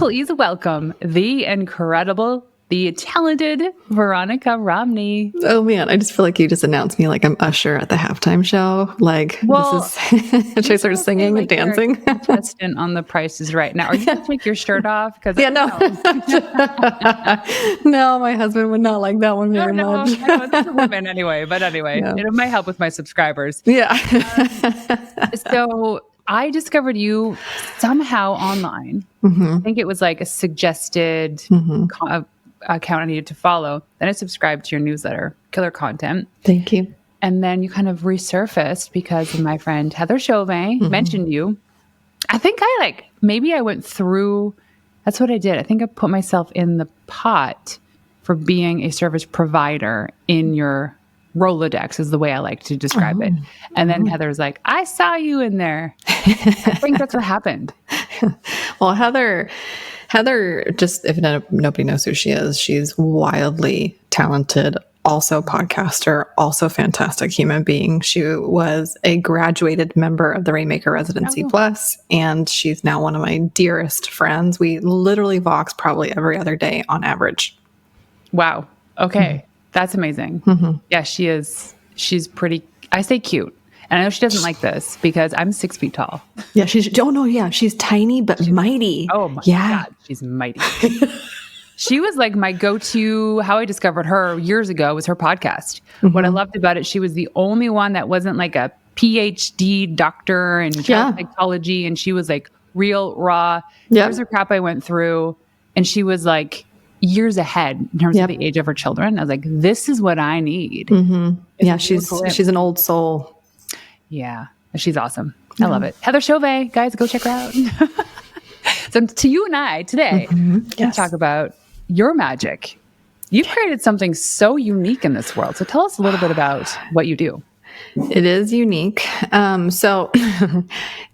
please welcome the incredible, the talented Veronica Romney. Oh man, I just feel like you just announced me like I'm Usher at the halftime show. Like, this is, should I start singing and dancing? Contestant on The Price is Right. Now, are you going to take your shirt off? Yeah, no. No, my husband would not like that one very much. I know, it's a woman anyway, but anyway, it might help with my subscribers. Yeah. So I discovered you somehow online. I think it was like a suggested account I needed to follow. Then I subscribed to your newsletter, Killer Content. Thank you. And then you kind of resurfaced because my friend Heather Chauvin mentioned you. I think maybe I went through, that's what I did. I think I put myself in the pot for being a service provider in your Rolodex is the way I like to describe it. And then Heather's like, I saw you in there. I think that's what happened. Well, Heather, just if nobody knows who she is, she's wildly talented, also podcaster, also fantastic human being. She was a graduated member of the Rainmaker Residency Plus, and she's now one of my dearest friends. We literally Vox probably every other day on average. Wow. Okay. That's amazing. Yeah, she is. She's pretty, I say cute. And I know she doesn't like this because I'm 6 feet tall. Yeah, she's tiny, but mighty. Oh my God, she's mighty. She was like my go-to, how I discovered her years ago was her podcast. What I loved about it, she was the only one that wasn't like a PhD doctor in child psychology. And she was like real raw. Years of crap I went through. And she was like years ahead in terms of the age of her children. I was like, this is what I need. Yeah, she's an old soul. Yeah, she's awesome. I love it. Heather Chauvin, guys, go check her out. So to you and I today, to talk about your magic. You've created something so unique in this world. So tell us a little bit about what you do. It is unique. So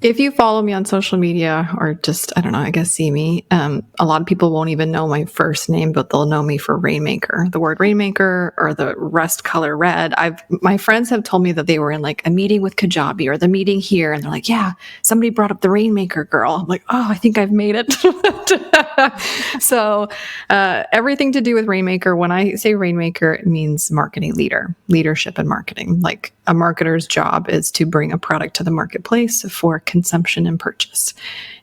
if you follow me on social media or just, I don't know, I guess see me, a lot of people won't even know my first name, but they'll know me for Rainmaker, the word Rainmaker or the rust color red. My friends have told me that they were in like a meeting with Kajabi or the meeting here. And they're like, yeah, somebody brought up the Rainmaker girl. I'm like, oh, I think I've made it. So everything to do with Rainmaker, when I say Rainmaker, it means marketing leader, leadership and marketing. Like a marketer's job is to bring a product to the marketplace for consumption and purchase.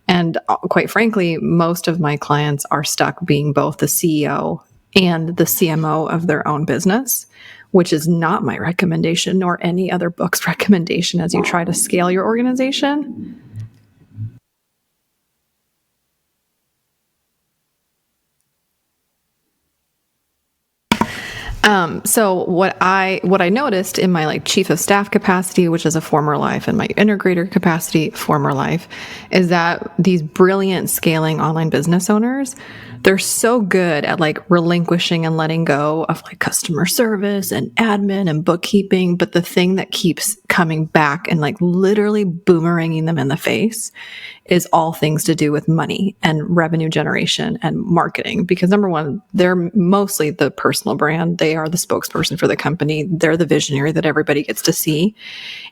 And quite frankly, most of my clients are stuck being both the CEO and the CMO of their own business, which is not my recommendation nor any other book's recommendation as you try to scale your organization. So what I noticed in my like chief of staff capacity, which is a former life, and my integrator capacity, former life, is that these brilliant scaling online business owners, they're so good at like relinquishing and letting go of like customer service and admin and bookkeeping. But the thing that keeps coming back and like literally boomeranging them in the face is all things to do with money and revenue generation and marketing. Because number one, they're mostly the personal brand. They are the spokesperson for the company. They're the visionary that everybody gets to see.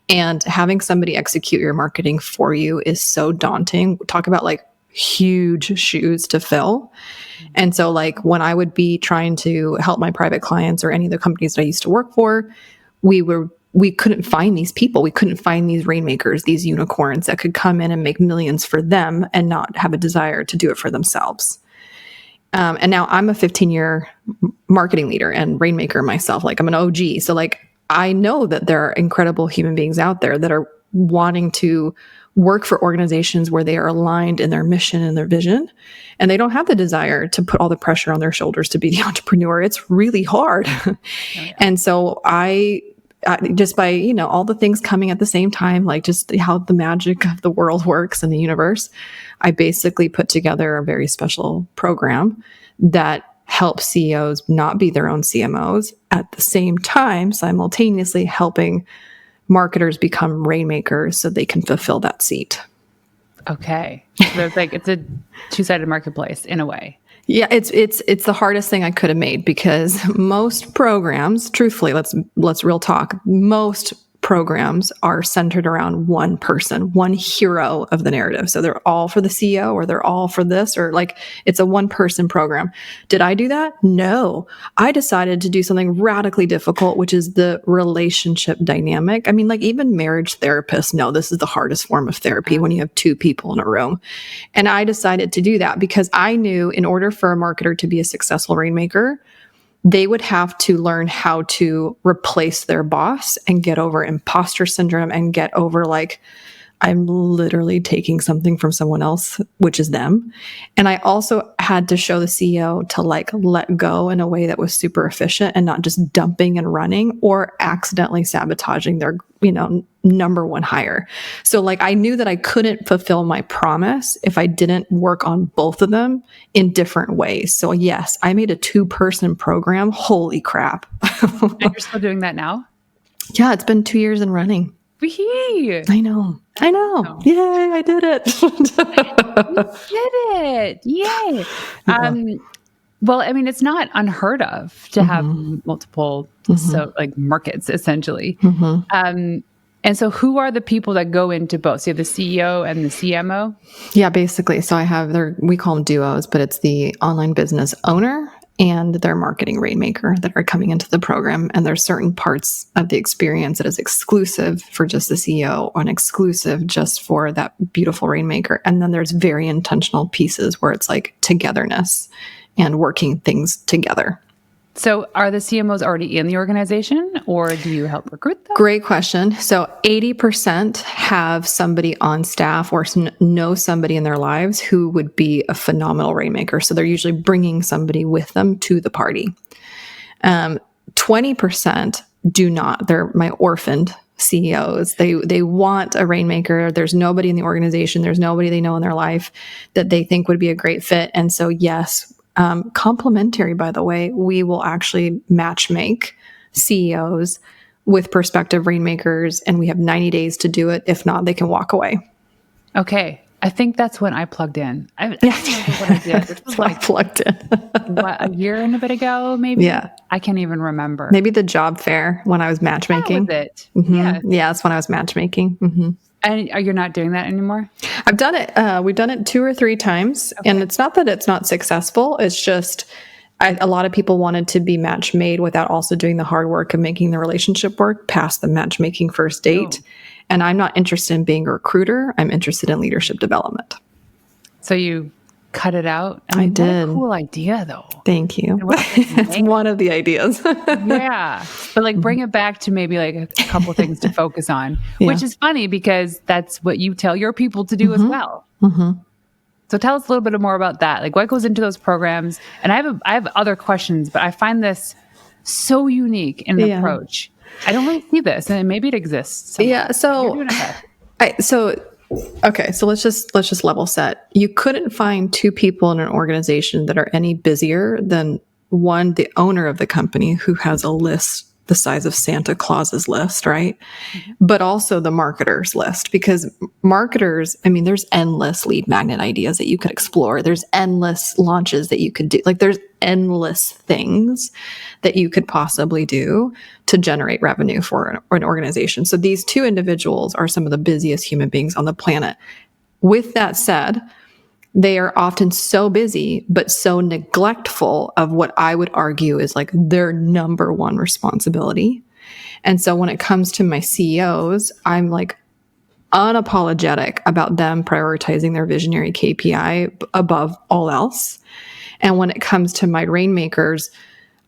And having somebody execute your marketing for you is so daunting. Talk about like huge shoes to fill. And so like when I would be trying to help my private clients or any of the companies that I used to work for, we couldn't find these people. We couldn't find these rainmakers, these unicorns that could come in and make millions for them and not have a desire to do it for themselves. And now I'm a 15-year marketing leader and rainmaker myself. Like I'm an OG. So like I know that there are incredible human beings out there that are wanting to work for organizations where they are aligned in their mission and their vision. And they don't have the desire to put all the pressure on their shoulders to be the entrepreneur. It's really hard. Oh, yeah. And so I just by, all the things coming at the same time, like just how the magic of the world works and the universe, I basically put together a very special program that helps CEOs not be their own CMOs at the same time, simultaneously helping marketers become rainmakers so they can fulfill that seat. Okay. So it's a two-sided marketplace in a way. Yeah, it's the hardest thing I could have made because most programs, truthfully, let's real talk, most programs are centered around one person, one hero of the narrative. So they're all for the CEO, or they're all for this, or like it's a one person program. Did I do that? No. I decided to do something radically difficult, which is the relationship dynamic. I mean, like even marriage therapists know this is the hardest form of therapy when you have two people in a room. And I decided to do that because I knew in order for a marketer to be a successful rainmaker, they would have to learn how to replace their boss and get over imposter syndrome and get over like, I'm literally taking something from someone else, which is them. And I also had to show the CEO to like let go in a way that was super efficient and not just dumping and running or accidentally sabotaging their, number one hire. So like I knew that I couldn't fulfill my promise if I didn't work on both of them in different ways. So yes, I made a 2-person program. Holy crap. And you're still doing that now? Yeah, it's been 2 years and running. Wee-hee. I know. Oh. Yay, I did it. You did it. Yay. Yeah. Well, I mean, it's not unheard of to have multiple markets essentially. And so who are the people that go into both? So you have the CEO and the CMO? Yeah, basically. So we call them duos, but it's the online business owner and their marketing rainmaker that are coming into the program. And there's certain parts of the experience that is exclusive for just the CEO or an exclusive just for that beautiful rainmaker. And then there's very intentional pieces where it's like togetherness and working things together. So are the CMOs already in the organization or do you help recruit them? Great question. So 80% have somebody on staff or know somebody in their lives who would be a phenomenal rainmaker. So they're usually bringing somebody with them to the party. 20% do not. They're my orphaned CEOs. They want a rainmaker. There's nobody in the organization. There's nobody they know in their life that they think would be a great fit. And so yes, complimentary, by the way, we will actually match make CEOs with prospective rainmakers, and we have 90 days to do it. If not, they can walk away. Okay. I think that's when I plugged in. I don't remember what I did. This was like plugged in. a year and a bit ago, maybe? Yeah. I can't even remember. Maybe the job fair when I was matchmaking. That was it. Mm-hmm. Yeah. Yeah, that's when I was matchmaking. Mm-hmm. And you're not doing that anymore? I've done it. We've done it 2 or 3 times. Okay. And it's not that it's not successful. It's just a lot of people wanted to be match made without also doing the hard work of making the relationship work past the matchmaking first date. Oh. And I'm not interested in being a recruiter. I'm interested in leadership development. So you cut it out? I did. What a cool idea, though. Thank you. It's one of the ideas. Yeah. But like bring it back to maybe like a couple things to focus on, which is funny because that's what you tell your people to do as well. Mm-hmm. So tell us a little bit more about that. Like what goes into those programs? And I have other questions, but I find this so unique in the approach. I don't really see this, and maybe it exists somewhere. Yeah. So, okay. So let's just level set. You couldn't find 2 people in an organization that are any busier than one, the owner of the company who has a list the size of Santa Claus's list, right? Mm-hmm. But also the marketer's list, because marketers, I mean, there's endless lead magnet ideas that you could explore. There's endless launches that you could do. Like there's endless things that you could possibly do to generate revenue for an organization. So these 2 individuals are some of the busiest human beings on the planet. With that said, they are often so busy, but so neglectful of what I would argue is like their number one responsibility. And so when it comes to my CEOs, I'm like unapologetic about them prioritizing their visionary KPI above all else. And when it comes to my rainmakers,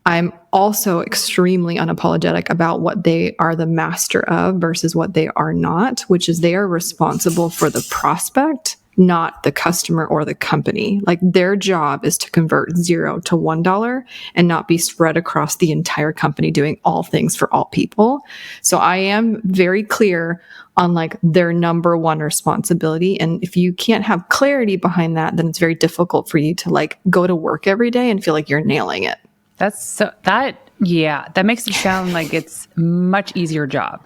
I'm also extremely unapologetic about what they are the master of versus what they are not, which is they are responsible for the prospect, not the customer or the company. Like their job is to convert $0 to $1 and not be spread across the entire company doing all things for all people. So I am very clear on like their number one responsibility. And if you can't have clarity behind that, then it's very difficult for you to like go to work every day and feel like you're nailing it. That makes it sound like it's a much easier job.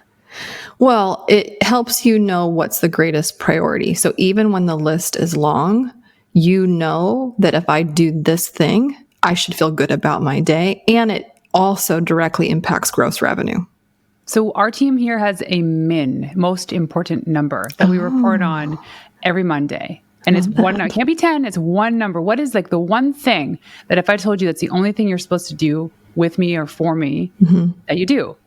Well, it helps you know what's the greatest priority. So even when the list is long, you know that if I do this thing, I should feel good about my day. And it also directly impacts gross revenue. So our team here has a MIN, most important number, that we report on every Monday. And it's one, it can't be 10, it's one number. What is like the one thing that if I told you that's the only thing you're supposed to do with me or for me, that you do?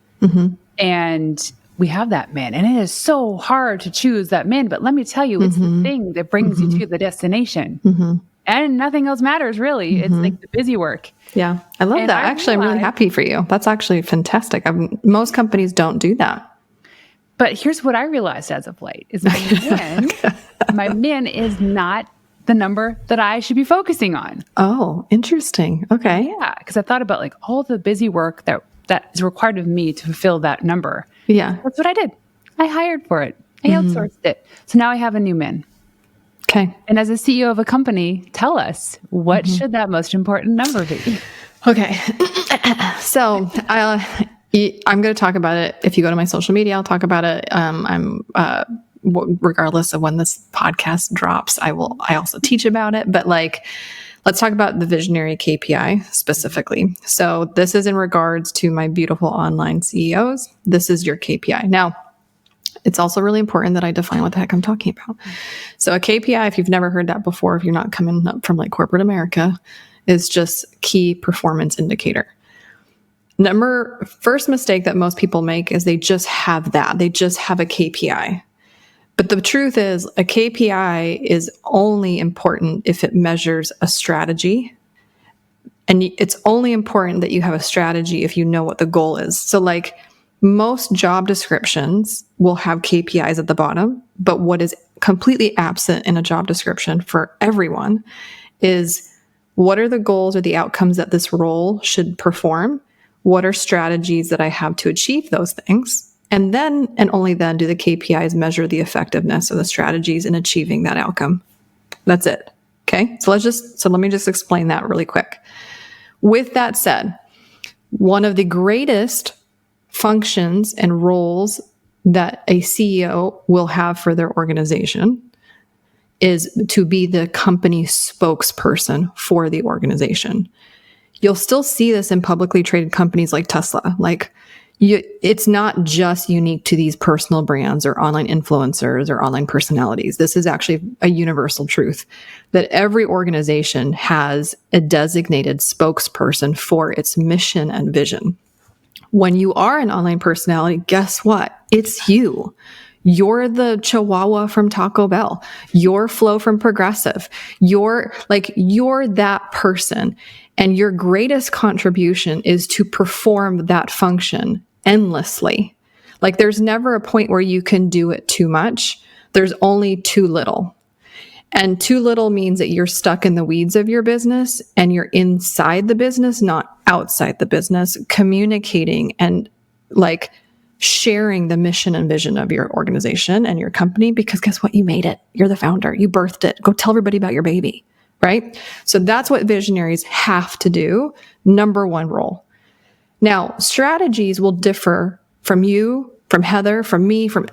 And we have that MIN, and it is so hard to choose that MIN. But let me tell you, it's the thing that brings you to the destination. And nothing else matters, really. It's like the busy work. Yeah. I love that. Actually, I'm really happy for you. That's actually fantastic. Most companies don't do that. But here's what I realized as of late is my MIN is not the number that I should be focusing on. Oh, interesting. Okay. Yeah. Because I thought about like all the busy work that is required of me to fulfill that number. Yeah. That's what I did. I hired for it. I outsourced it. So now I have a new MIN. Okay. And as a CEO of a company, tell us, what should that most important number be? Okay. So I'm going to talk about it. If you go to my social media, I'll talk about it. Regardless of when this podcast drops, I also teach about it. But let's talk about the visionary KPI specifically. So this is in regards to my beautiful online CEOs. This is your KPI. Now, it's also really important that I define what the heck I'm talking about. So a KPI, if you've never heard that before, if you're not coming up from like corporate America, is just key performance indicator. First mistake that most people make is they just have that. They just have a KPI. But the truth is a KPI is only important if it measures a strategy. And it's only important that you have a strategy if you know what the goal is. So like most job descriptions will have KPIs at the bottom, but what is completely absent in a job description for everyone is what are the goals or the outcomes that this role should perform? What are strategies that I have to achieve those things? And then, and only then, do the KPIs measure the effectiveness of the strategies in achieving that outcome. That's it. Okay. So let me just explain that really quick. With that said, one of the greatest functions and roles that a CEO will have for their organization is to be the company spokesperson for the organization. You'll still see this in publicly traded companies like Tesla. It's not just unique to these personal brands or online influencers or online personalities. This is actually a universal truth that every organization has a designated spokesperson for its mission and vision. When you are an online personality, guess what? It's you. You're the Chihuahua from Taco Bell. You're Flo from Progressive. You're that person. And your greatest contribution is to perform that function endlessly. Like there's never a point where you can do it too much. There's only too little. And too little means that you're stuck in the weeds of your business and you're inside the business, not outside the business, communicating and sharing the mission and vision of your organization and your company, because guess what? You made it. You're the founder. You birthed it. Go tell everybody about your baby, right? So that's what visionaries have to do. Number one role. Now, strategies will differ from you, from Heather, from me, from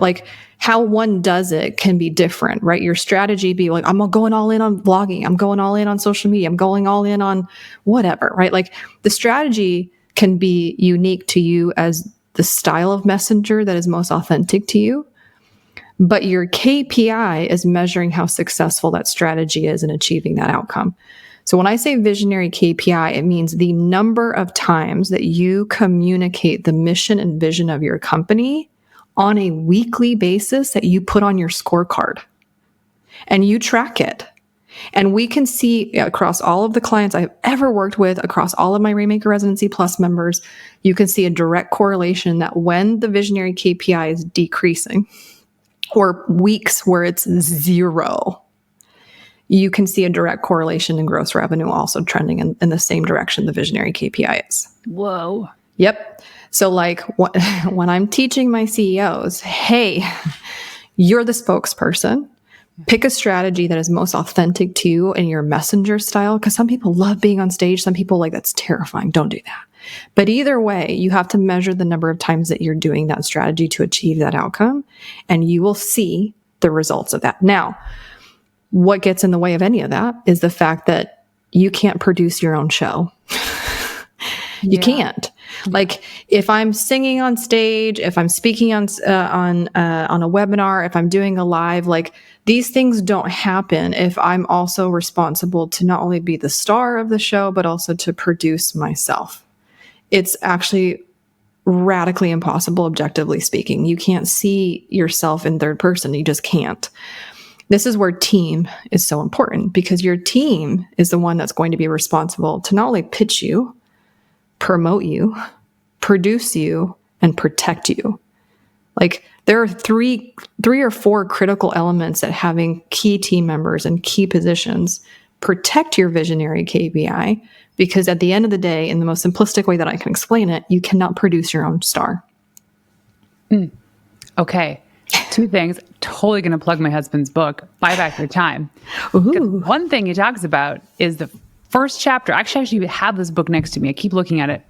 how one does it can be different, right? Your strategy be like, I'm going all in on blogging. I'm going all in on social media. I'm going all in on whatever, right? The strategy can be unique to you as the style of messenger that is most authentic to you. But your KPI is measuring how successful that strategy is in achieving that outcome. So when I say visionary KPI, it means the number of times that you communicate the mission and vision of your company on a weekly basis that you put on your scorecard and you track it. And we can see across all of the clients I've ever worked with, across all of my Rainmaker Residency Plus members, you can see a direct correlation that when the visionary KPI is decreasing or weeks where it's 0, you can see a direct correlation in gross revenue also trending in the same direction the visionary KPI is. Whoa. Yep. So when I'm teaching my CEOs, hey, you're the spokesperson. Pick a strategy that is most authentic to you and your messenger style, because some people love being on stage. Some people that's terrifying. Don't do that. But either way, you have to measure the number of times that you're doing that strategy to achieve that outcome, and you will see the results of that. Now, what gets in the way of any of that is the fact that you can't produce your own show. You can't. Like if I'm singing on stage, if I'm speaking on a webinar, if I'm doing a live, like these things don't happen if I'm also responsible to not only be the star of the show, but also to produce myself. It's actually radically impossible, objectively speaking. You can't see yourself in third person. You just can't. This is where team is so important, because your team is the one that's going to be responsible to not only pitch you, promote you, produce you, and protect you. Like there are three or four critical elements that having key team members in key positions protect your visionary KPI, because at the end of the day, in the most simplistic way that I can explain it, you cannot produce your own star. Okay. 2 things. Totally going to plug my husband's book, Buy Back Your Time. One thing he talks about is the first chapter. Actually, you have this book next to me. I keep looking at it.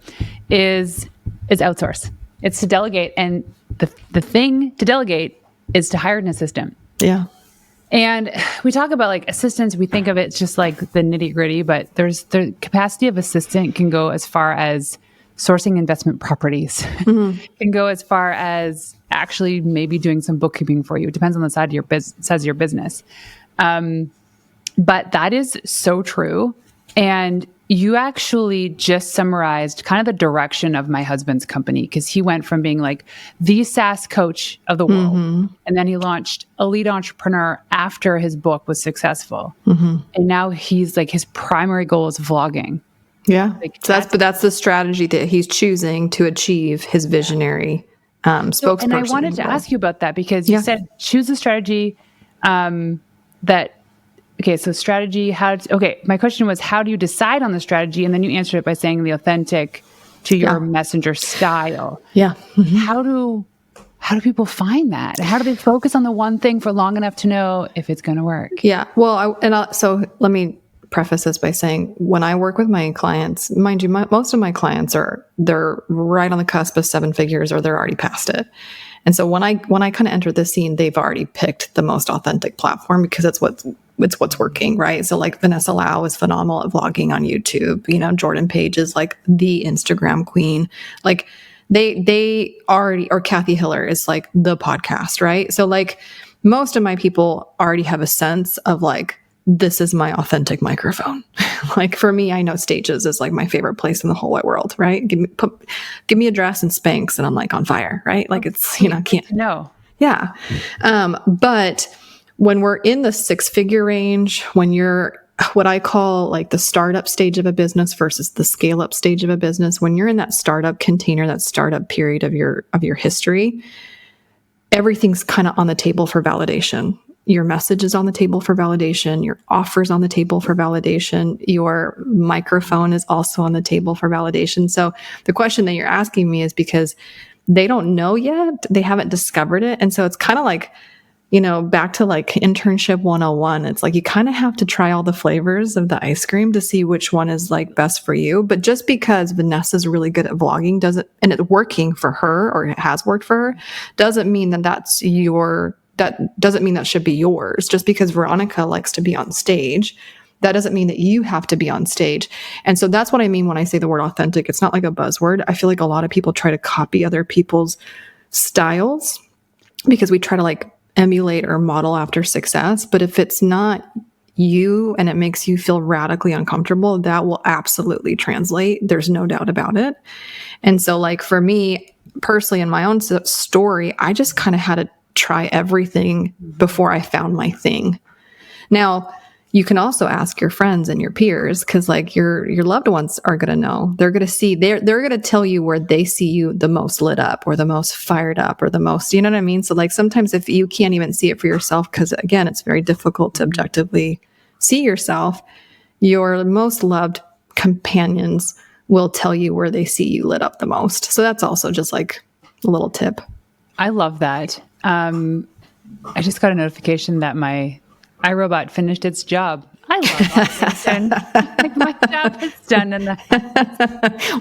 Is outsource. It's to delegate, and the thing to delegate is to hire an assistant. Yeah. And we talk about like assistants. We think of it just like the nitty gritty, but there's the capacity of assistant can go as far as sourcing investment properties, can go as far as actually maybe doing some bookkeeping for you. It depends on the size of your business. But that is so true. And you actually just summarized kind of the direction of my husband's company, because he went from being like the SaaS coach of the world. And then he launched Elite Entrepreneur after his book was successful. And now he's like, his primary goal is vlogging. Yeah. Like so that's the strategy that he's choosing to achieve his visionary spokesperson. And I wanted to ask you about that, because you said choose a strategy so strategy, my question was, how do you decide on the strategy? And then you answered it by saying the authentic to your messenger style. Yeah. How do people find that? How do they focus on the one thing for long enough to know if it's going to work? Yeah. Well, so let me preface this by saying, when I work with my clients, mind you, most of my clients they're right on the cusp of 7 figures, or they're already past it. And so when I kind of enter the scene, they've already picked the most authentic platform, because it's what's working, right? So like Vanessa Lau is phenomenal at vlogging on YouTube. You know, Jordan Page is like the Instagram queen. Like they already, or Kathy Hiller is like the podcast, right? So like most of my people already have a sense of like, this is my authentic microphone. Like for me, I know Stages is like my favorite place in the whole wide world, right? Give me a dress and Spanx and I'm like on fire, right? Like it's, can't. No. Yeah. But when we're in the 6-figure range, when you're what I call like the startup stage of a business versus the scale up stage of a business, when you're in that startup container, that startup period of your history, everything's kind of on the table for validation. Your message is on the table for validation. Your offer's on the table for validation. Your microphone is also on the table for validation. So the question that you're asking me is because they don't know yet. They haven't discovered it. And so it's kind of like, back to like internship 101. It's like you kind of have to try all the flavors of the ice cream to see which one is like best for you. But just because Vanessa's really good at vlogging and it's working for her, or it has worked for her, doesn't mean that doesn't mean that should be yours. Just because Veronica likes to be on stage, that doesn't mean that you have to be on stage. And so that's what I mean when I say the word authentic. It's not like a buzzword. I feel like a lot of people try to copy other people's styles because we try to like emulate or model after success. But if it's not you and it makes you feel radically uncomfortable, that will absolutely translate. There's no doubt about it. And so like for me personally, in my own story, I just kind of had to try everything before I found my thing. Now, you can also ask your friends and your peers, because like your loved ones are going to know. They're going to see, they're going to tell you where they see you the most lit up or the most fired up or the most, you know what I mean? So like sometimes if you can't even see it for yourself, because again, it's very difficult to objectively see yourself, your most loved companions will tell you where they see you lit up the most. So that's also just like a little tip. I love that. I just got a notification that my iRobot finished its job. I love automation. Like my job is done. And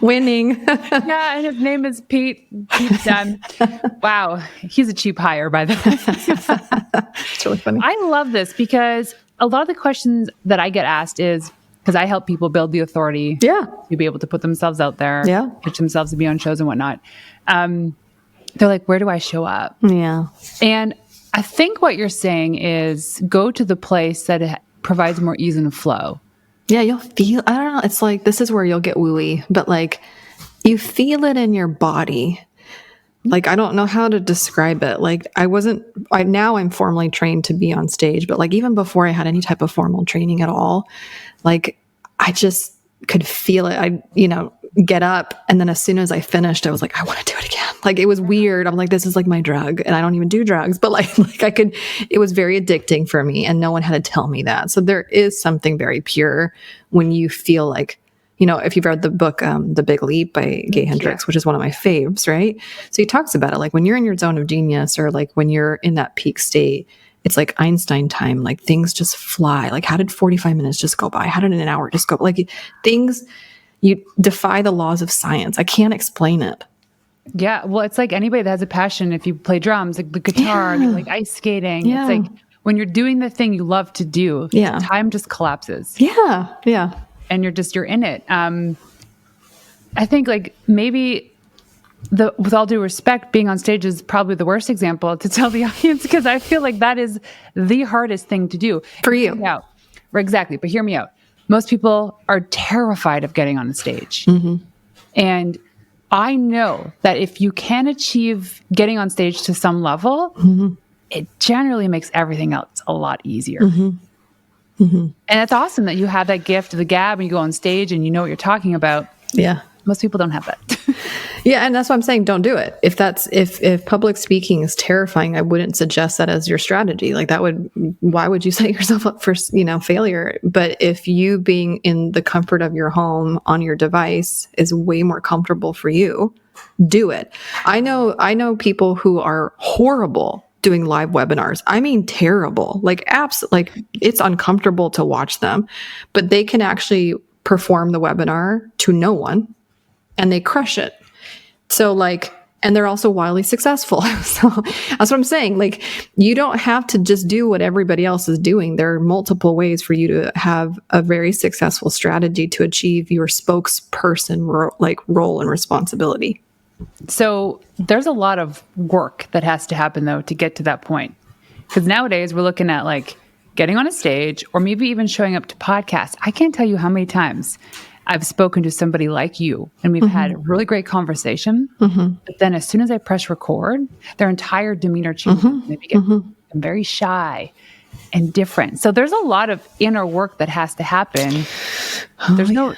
winning. Yeah, and his name is Pete. Pete's done. Wow, he's a cheap hire, by the way. It's really funny. I love this because a lot of the questions that I get asked is, because I help people build the authority to be able to put themselves out there, pitch themselves to be on shows and whatnot. They're like, where do I show up? Yeah. And I think what you're saying is go to the place that provides more ease and flow. Yeah, you'll feel, I don't know, it's like, this is where you'll get wooey, but like, you feel it in your body. Like, I don't know how to describe it. Like, now I'm formally trained to be on stage, but like, even before I had any type of formal training at all, like, I just could feel it. I, get up. And then as soon as I finished, I was like, I want to do it again. Like, it was weird. I'm like, this is like my drug, and I don't even do drugs, but like it was very addicting for me, and no one had to tell me that. So there is something very pure when you feel like, if you've read the book, The Big Leap by Gay Hendricks, which is one of my faves, right? So he talks about it. Like, when you're in your zone of genius, or like when you're in that peak state, it's like Einstein time. Like, things just fly. Like, how did 45 minutes just go by? How did an hour just go? Like, things, you defy the laws of science. I can't explain it. Yeah. Well, it's like anybody that has a passion. If you play drums, like the guitar, like ice skating, it's like when you're doing the thing you love to do, time just collapses. Yeah. Yeah. And you're in it. I think like maybe with all due respect, being on stage is probably the worst example to tell the audience, because I feel like that is the hardest thing to do. For you. Yeah, exactly. But hear me out. Most people are terrified of getting on a stage. Mm-hmm. And I know that if you can achieve getting on stage to some level, it generally makes everything else a lot easier. Mm-hmm. Mm-hmm. And it's awesome that you have that gift of the gab and you go on stage and you know what you're talking about. Yeah. Most people don't have that. Yeah. And that's why I'm saying, don't do it. If public speaking is terrifying, I wouldn't suggest that as your strategy. Like, why would you set yourself up for, failure? But if you being in the comfort of your home on your device is way more comfortable for you, do it. I know people who are horrible doing live webinars. I mean, terrible, like apps, like it's uncomfortable to watch them, but they can actually perform the webinar to no one and they crush it. So like, and they're also wildly successful. So that's what I'm saying. Like, you don't have to just do what everybody else is doing. There are multiple ways for you to have a very successful strategy to achieve your spokesperson role and responsibility. So there's a lot of work that has to happen though to get to that point. Because nowadays we're looking at like getting on a stage or maybe even showing up to podcasts. I can't tell you how many times I've spoken to somebody like you and we've had a really great conversation. Mm-hmm. But then as soon as I press record, their entire demeanor changes. They become very shy and different. So there's a lot of inner work that has to happen. There's no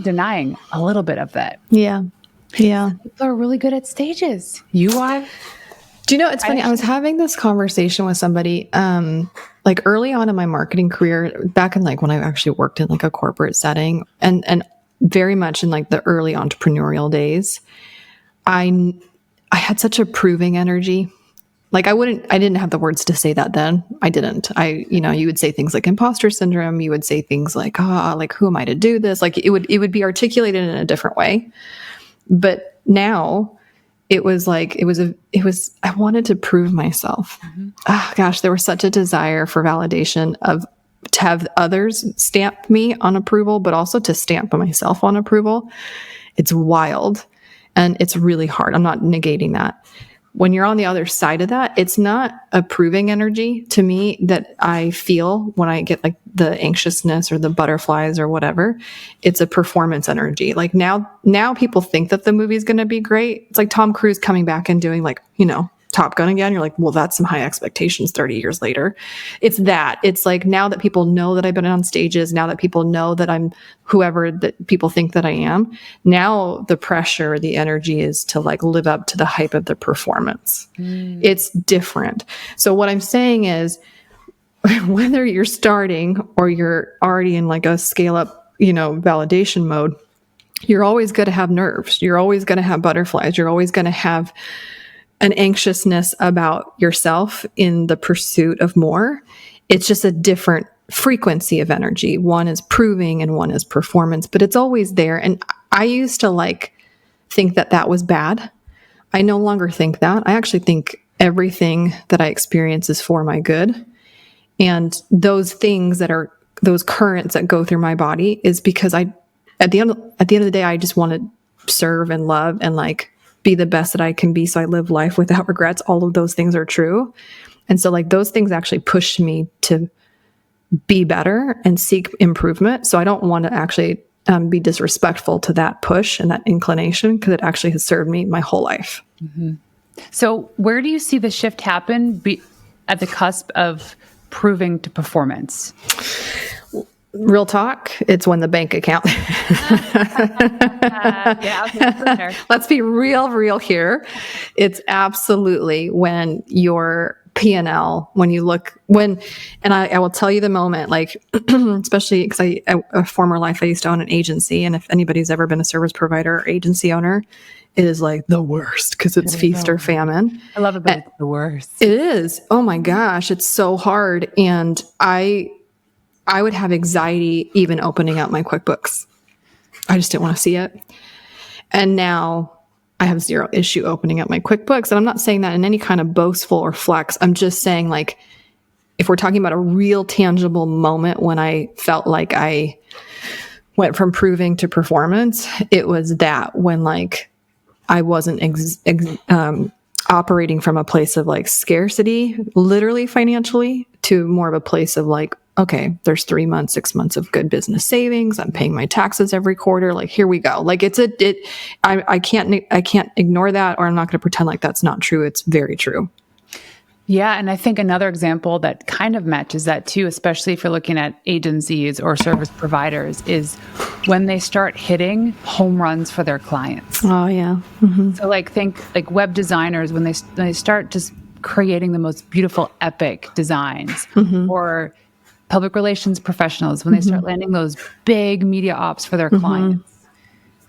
denying a little bit of that. Yeah. Yeah. People are really good at stages. You are. Do you know, it's funny. I was having this conversation with somebody, like early on in my marketing career, back in like when I actually worked in like a corporate setting and very much in like the early entrepreneurial days, I had such a proving energy. Like I didn't have the words to say that then. I didn't. You would say things like imposter syndrome. You would say things like, like who am I to do this? Like it would be articulated in a different way. But now it was like, I wanted to prove myself. Mm-hmm. Oh gosh, there was such a desire for validation to have others stamp me on approval, but also to stamp myself on approval. It's wild and it's really hard. I'm not negating that. When you're on the other side of that, it's not a proving energy to me that I feel when I get like the anxiousness or the butterflies or whatever. It's a performance energy. Like now people think that the movie's going to be great. It's like Tom Cruise coming back and doing like, Top Gun again. You're like, well, that's some high expectations 30 years later. It's that. It's like now that people know that I've been on stages, now that people know that I'm whoever that people think that I am, now the pressure, the energy is to like live up to the hype of the performance. It's different. So what I'm saying is whether you're starting or you're already in like a scale up, validation mode, you're always going to have nerves. You're always going to have butterflies. You're always going to have an anxiousness about yourself in the pursuit of more. It's just a different frequency of energy. One is proving and one is performance, but it's always there. And I used to like think that was bad. I no longer think that. I actually think everything that I experience is for my good. And those things that are currents that go through my body is because at the end of the day, I just want to serve and love and like be the best that I can be. So I live life without regrets. All of those things are true. And so like those things actually push me to be better and seek improvement. So I don't want to actually be disrespectful to that push and that inclination, because it actually has served me my whole life. Mm-hmm. So where do you see the shift happen at the cusp of proving to performance? Real talk, it's when the bank account. Let's be real here. It's absolutely when your P&L, and I will tell you the moment, like, especially because a former life, I used to own an agency. And if anybody's ever been a service provider or agency owner, it is like the worst because it's feast or famine. I love it, but it's the worst. It is. Oh my gosh. It's so hard. And I would have anxiety even opening up my QuickBooks. I just didn't want to see it. And now I have zero issue opening up my QuickBooks. And I'm not saying that in any kind of boastful or flex. I'm just saying, like, if we're talking about a real tangible moment when I felt like I went from proving to performance, it was that when like I wasn't operating from a place of like scarcity, literally financially, to more of a place of like, okay, there's 3 months, 6 months of good business savings. I'm paying my taxes every quarter. Like, here we go. Like I can't ignore that, or I'm not going to pretend like that's not true. It's very true. Yeah. And I think another example that kind of matches that too, especially if you're looking at agencies or service providers, is when they start hitting home runs for their clients. Oh yeah. Mm-hmm. So like think like web designers, when they start just creating the most beautiful epic designs, mm-hmm. or public relations professionals, when they start landing those big media ops for their clients,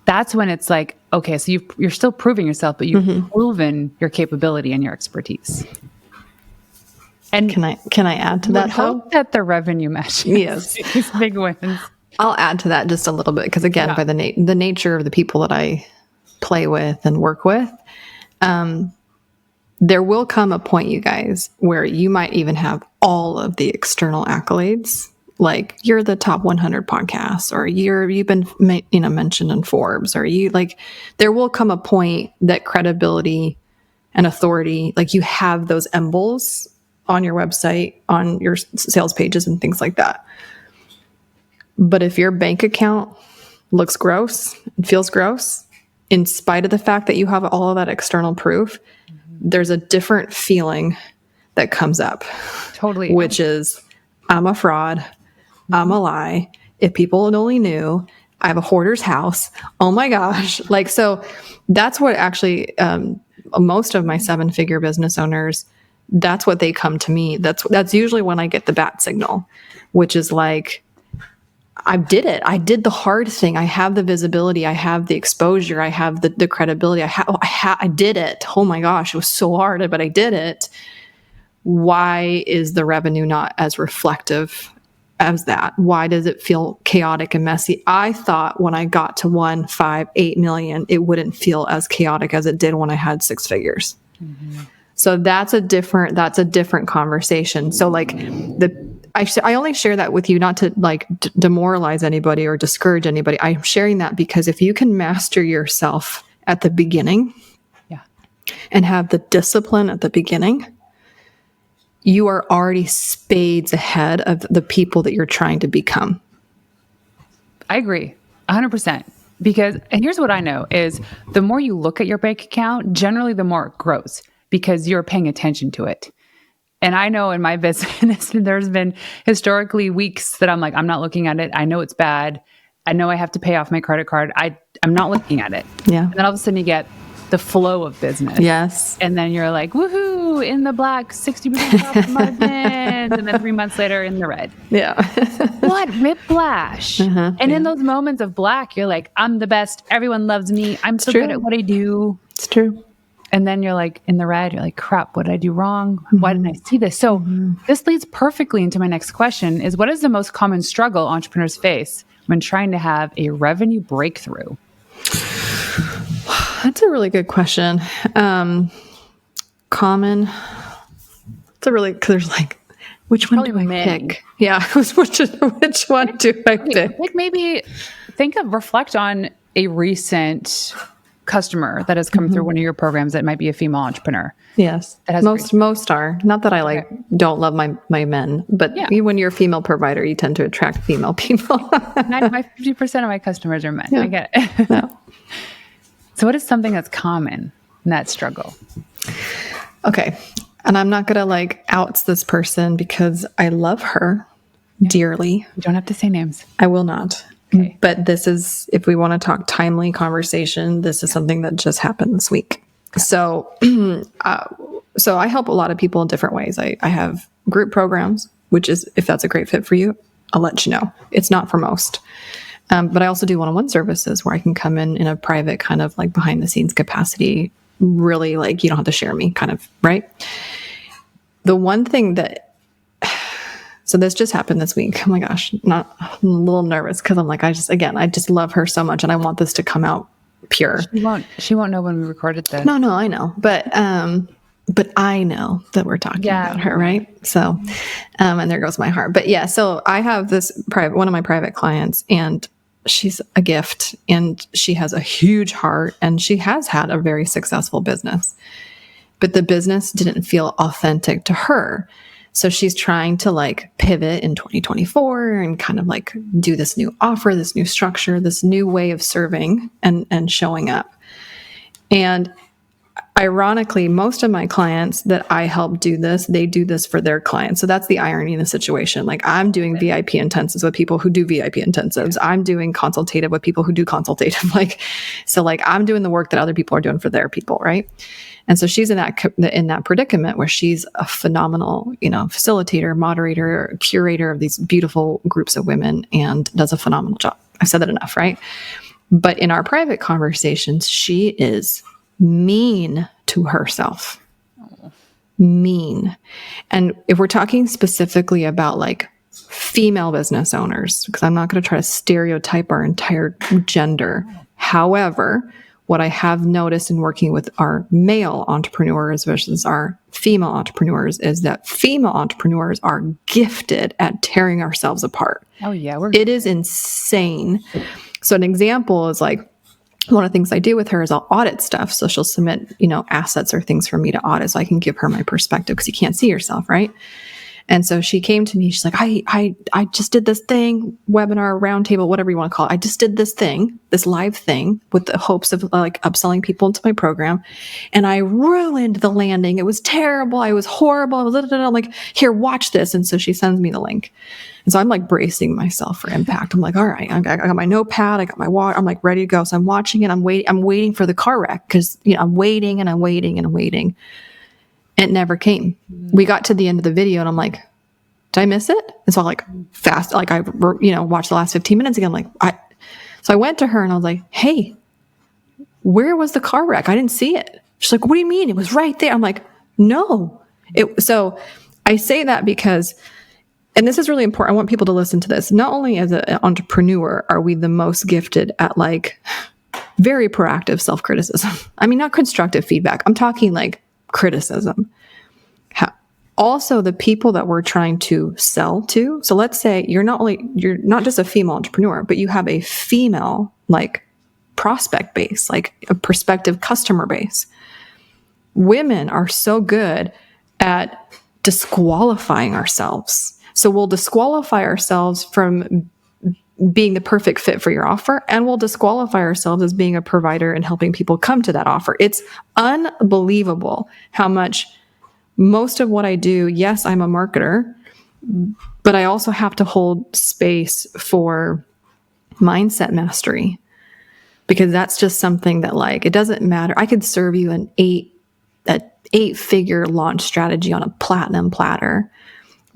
that's when it's like, okay, so you're still proving yourself, but you've proven your capability and your expertise. And can I add to that? Hope that the revenue matches. Yes, these big wins. I'll add to that just a little bit, because again, by the nature of the people that I play with and work with, there will come a point, you guys, where you might even have all of the external accolades, like you're the top 100 podcasts, or you've been mentioned in Forbes, or there will come a point that credibility and authority, like you have those emblems on your website, on your sales pages and things like that. But if your bank account looks gross and feels gross, in spite of the fact that you have all of that external proof, there's a different feeling that comes up. Totally. Which is, I'm a fraud. I'm a lie. If people only knew, I have a hoarder's house. Oh my gosh. Like, so that's what actually, most of my 7-figure business owners, that's what they come to me. That's usually when I get the bat signal, which is like, I did it. I did the hard thing. I have the visibility. I have the exposure. I have the credibility. I did it. Oh my gosh, it was so hard, but I did it. Why is the revenue not as reflective as that? Why does it feel chaotic and messy? I thought when I got to 1, 5, 8 million, it wouldn't feel as chaotic as it did when I had 6 figures. Mm-hmm. So that's a different conversation. So like I only share that with you not to like demoralize anybody or discourage anybody. I'm sharing that because if you can master yourself at the beginning, and have the discipline at the beginning, you are already spades ahead of the people that you're trying to become. I agree 100%. Because, and here's what I know is the more you look at your bank account, generally the more it grows because you're paying attention to it. And I know in my business, there's been historically weeks that I'm like, I'm not looking at it. I know it's bad. I know I have to pay off my credit card. I'm not looking at it. Yeah. And then all of a sudden you get the flow of business. Yes. And then you're like, woohoo, in the black, 60% profit margins. And then 3 months later in the red. Yeah. What whiplash. And in those moments of black, you're like, I'm the best. Everyone loves me. I'm so good at what I do. It's true. And then you're like in the red, you're like, crap, what did I do wrong? Why didn't I see this? So this leads perfectly into my next question is, what is the most common struggle entrepreneurs face when trying to have a revenue breakthrough? That's a really good question. Common. It's a really, cause there's like Which one do I many. pick? Yeah. Which one do I pick? Maybe reflect on a recent customer that has come through one of your programs that might be a female entrepreneur. Yes. That has most are. Not that I don't love my men, but when you're a female provider, you tend to attract female people. 50% of my customers are men. I get it. Yeah. So what is something that's common in that struggle? Okay. And I'm not going to out this person because I love her dearly. You don't have to say names. I will not. Okay. But this is, if we want to talk timely conversation, this is something that just happened this week. Okay. So I help a lot of people in different ways. I have group programs, which is, if that's a great fit for you, I'll let you know. It's not for most. But I also do one-on-one services where I can come in a private kind of behind the scenes capacity, really you don't have to share me kind of, right? The one thing so this just happened this week. Oh my gosh, I'm a little nervous because I'm I just love her so much and I want this to come out pure. She won't know when we recorded this. No, I know. But I know that we're talking about her, right? So, and there goes my heart. But yeah, so I have one of my private clients, and she's a gift, and she has a huge heart, and she has had a very successful business, but the business didn't feel authentic to her. So she's trying to pivot in 2024 and kind of do this new offer, this new structure, this new way of serving and showing up. And ironically, most of my clients that I help do this, they do this for their clients. So that's the irony in the situation. I'm doing VIP intensives with people who do VIP intensives. I'm doing consultative with people who do consultative. I'm doing the work that other people are doing for their people, right? And so she's in that predicament where she's a phenomenal, facilitator, moderator, curator of these beautiful groups of women and does a phenomenal job. I've said that enough, right? But in our private conversations, she is mean to herself. Mean. And if we're talking specifically about female business owners, because I'm not going to try to stereotype our entire gender. However, what I have noticed in working with our male entrepreneurs versus our female entrepreneurs is that female entrepreneurs are gifted at tearing ourselves apart. Oh yeah. It is insane. So an example is one of the things I do with her is I'll audit stuff. So she'll submit, assets or things for me to audit so I can give her my perspective because you can't see yourself, right? And so she came to me, she's like, I just did this thing, webinar, roundtable, whatever you want to call it. I just did this thing, this live thing with the hopes of upselling people into my program. And I ruined the landing. It was terrible. I was horrible. I'm like, here, watch this. And so she sends me the link. And so I'm bracing myself for impact. I'm all right, I got my notepad, I got my water. I'm ready to go. So I'm watching it. I'm waiting for the car wreck because, I'm waiting and I'm waiting and I'm waiting. It never came. We got to the end of the video and I'm like, did I miss it? And so I fast, I watched the last 15 minutes again. So I went to her and I was like, hey, where was the car wreck? I didn't see it. She's like, what do you mean? It was right there. I'm like, no. So I say that because, and this is really important. I want people to listen to this. Not only as an entrepreneur are we the most gifted at very proactive self-criticism. I mean, not constructive feedback. I'm talking criticism. Also, the people that we're trying to sell to. So let's say you're not just a female entrepreneur, but you have a female prospect base, a prospective customer base. Women are so good at disqualifying ourselves. So we'll disqualify ourselves from being the perfect fit for your offer, and we'll disqualify ourselves as being a provider and helping people come to that offer. It's unbelievable how much most of what I do, yes, I'm a marketer, but I also have to hold space for mindset mastery, because that's just something that it doesn't matter. I could serve you an 8-figure launch strategy on a platinum platter.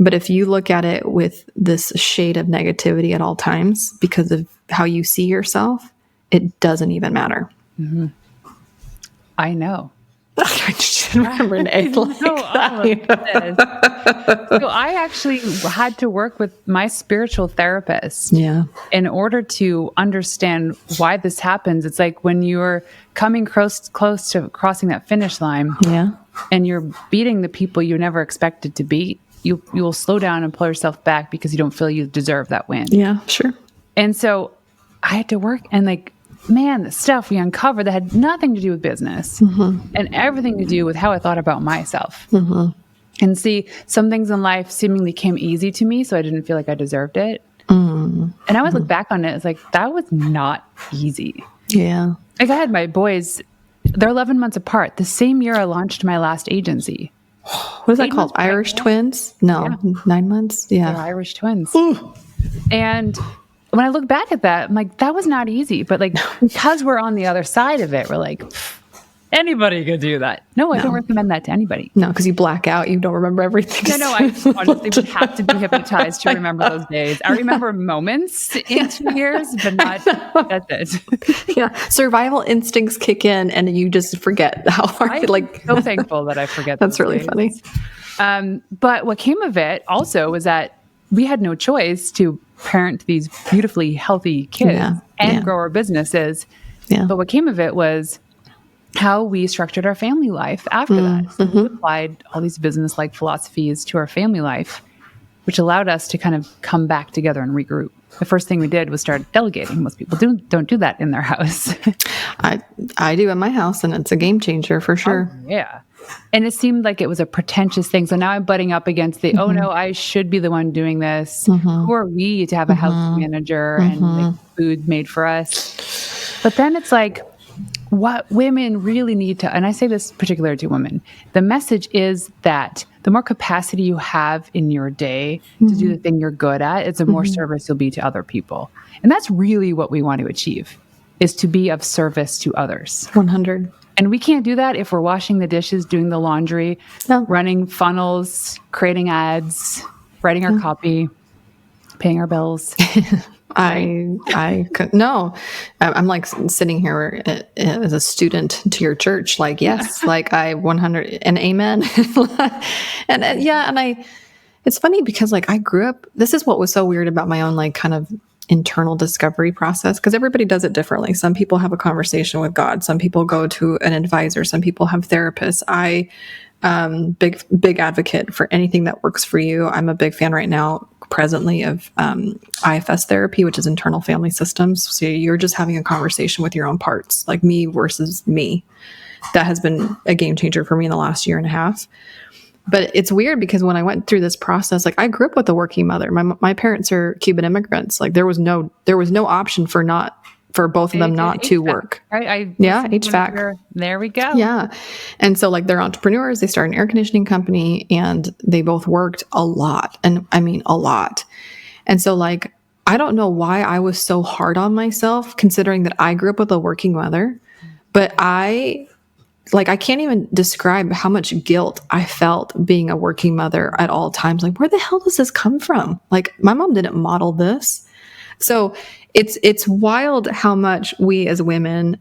But if you look at it with this shade of negativity at all times because of how you see yourself, it doesn't even matter. Mm-hmm. I know. I just remember an A like that. So I actually had to work with my spiritual therapist in order to understand why this happens. It's when you're coming close to crossing that finish line and you're beating the people you never expected to beat. you will slow down and pull yourself back because you don't feel you deserve that win. Yeah, sure. And so I had to work, and like, man, the stuff we uncovered that had nothing to do with business and everything to do with how I thought about myself. And see, some things in life seemingly came easy to me, so I didn't feel like I deserved it. And I would look back on it as like, that was not easy. Yeah. Like I had my boys, they're 11 months apart. The same year I launched my last agency. What is that called? Irish twins? No, 9 months? Yeah. They're Irish twins. And when I look back at that, I'm like, that was not easy. But like, because we're on the other side of it, we're like, anybody could do that. No, I don't recommend that to anybody. No, because you black out. You don't remember everything. No, I honestly would have to be hypnotized to remember those days. I remember moments in 2 years, but not, that's it. Yeah. Survival instincts kick in and you just forget how hard, I'm so thankful that I forget That's those really days. funny. But what came of it also was that we had no choice to parent these beautifully healthy kids and grow our businesses. Yeah. But what came of it was how we structured our family life after that. So we applied all these business-like philosophies to our family life, which allowed us to kind of come back together and regroup. The first thing we did was start delegating. Most people don't do that in their house. I do in my house, and it's a game changer for sure. Oh, yeah. And it seemed like it was a pretentious thing. So now I'm butting up against the, oh no, I should be the one doing this. Who are we to have a house manager and like food made for us? But then it's like, what women really need to, and I say this particularly to women, the message is that the more capacity you have in your day to do the thing you're good at, it's the more service you'll be to other people. And that's really what we want to achieve, is to be of service to others. 100. And we can't do that if we're washing the dishes, doing the laundry, running funnels, creating ads, writing our copy, paying our bills. I could, no, I'm like sitting here as a student to your church. Like, yes, like I 100 and amen. and it's funny because like I grew up, this is what was so weird about my own, like kind of internal discovery process. Cause everybody does it differently. Some people have a conversation with God. Some people go to an advisor. Some people have therapists. Big advocate for anything that works for you. I'm a big fan right now presently of IFS therapy, which is internal family systems. So you're just having a conversation with your own parts, like me versus me. That has been a game changer for me in the last year and a half. But it's weird because when I went through this process, like I grew up with a working mother. My parents are Cuban immigrants. Like there was no option for both of them not to work. Right? HVAC. There we go. Yeah. And so like they're entrepreneurs, they started an air conditioning company and they both worked a lot. And I mean, a lot. And so like, I don't know why I was so hard on myself considering that I grew up with a working mother, but I can't even describe how much guilt I felt being a working mother at all times. Like, where the hell does this come from? Like my mom didn't model this. So it's wild how much we as women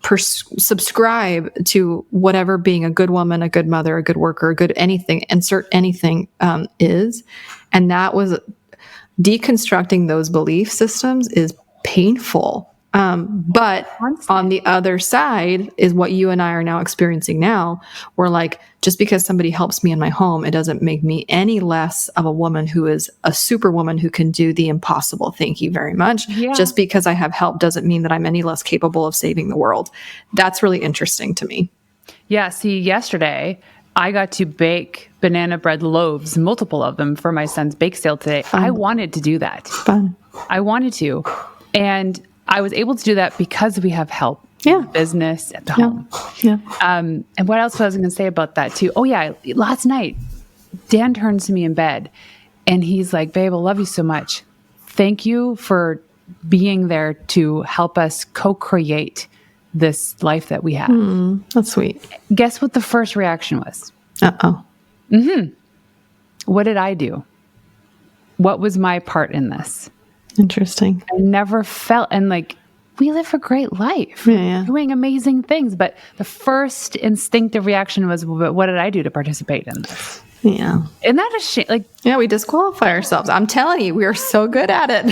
subscribe to whatever being a good woman, a good mother, a good worker, a good anything, insert anything is. And that was deconstructing those belief systems is painful. But on the other side is what you and I are now experiencing now. We're like, just because somebody helps me in my home, it doesn't make me any less of a woman who is a superwoman who can do the impossible. Thank you very much. Yeah. Just because I have help doesn't mean that I'm any less capable of saving the world. That's really interesting to me. Yeah. See, yesterday I got to bake banana bread loaves, multiple of them, for my son's bake sale today. Fun. I wanted to do that. Fun. I wanted to. And I was able to do that because we have help. Yeah. Business at the home. Yeah. And what else was I going to say about that too? Oh yeah. Last night, Dan turns to me in bed and he's like, babe, I love you so much. Thank you for being there to help us co-create this life that we have. That's sweet. Guess what the first reaction was? Uh-oh. What did I do? What was my part in this? Interesting. I never felt, and like, we live a great life, doing amazing things. But the first instinctive reaction was, what did I do to participate in this? Yeah. Isn't that a shame? Like, yeah, we disqualify ourselves. I'm telling you, we are so good at it.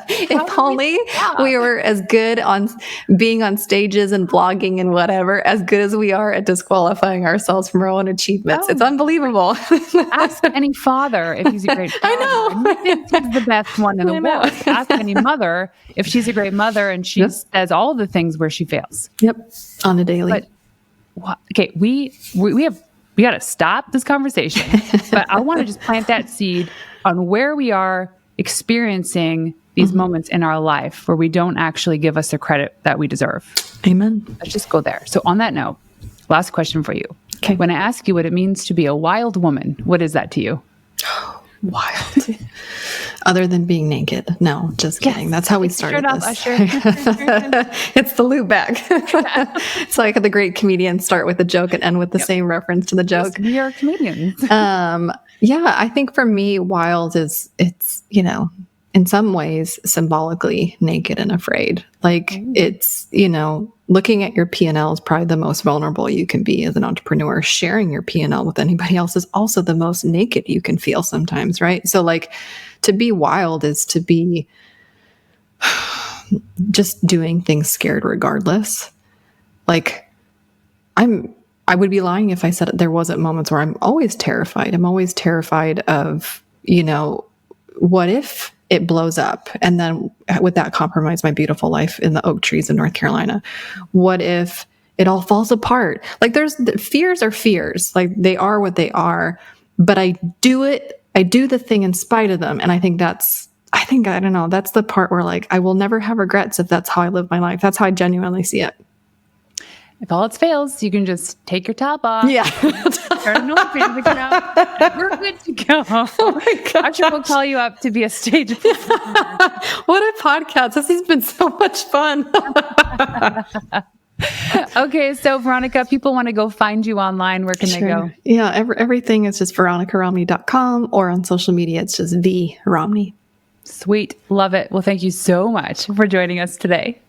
If only we were as good on being on stages and blogging and whatever, as good as we are at disqualifying ourselves from our own achievements. It's unbelievable. Ask any father if he's a great father. I know. And he thinks he's the best one in the world. Ask any mother if she's a great mother and she says all the things where she fails. Yep. On a daily. But, okay, we got to stop this conversation, but I want to just plant that seed on where we are experiencing these moments in our life where we don't actually give us the credit that we deserve. Amen. Let's just go there. So on that note, last question for you. Okay. When I ask you what it means to be a wild woman, what is that to you? Wild. Other than being naked. No, just kidding. That's how we started this. It's the loop back. It's like the great comedians start with a joke and end with the same reference to the joke. Yes, we are comedians. Yeah, I think for me, wild it's, in some ways symbolically naked and afraid. Like it's, looking at your P&L is probably the most vulnerable you can be as an entrepreneur. Sharing your P&L with anybody else is also the most naked you can feel sometimes, right? So like to be wild is to be just doing things scared regardless. Like I would be lying if I said there wasn't moments where I'm always terrified. I'm always terrified of, what if it blows up and then would that compromise my beautiful life in the oak trees in North Carolina? What if it all falls apart? Like fears are fears. Like they are what they are, but I do the thing in spite of them. And I don't know, that's the part where like, I will never have regrets if that's how I live my life. That's how I genuinely see it. If all else fails, you can just take your top off. Yeah. Turn on music now. We're good to go. Oh my God. Usher will call you up to be a stage performer. What a podcast. This has been so much fun. Okay, so Veronica, people want to go find you online. Where can they go? Yeah, everything is just veronicaromney.com or on social media. It's just V Romney. Sweet. Love it. Well, thank you so much for joining us today.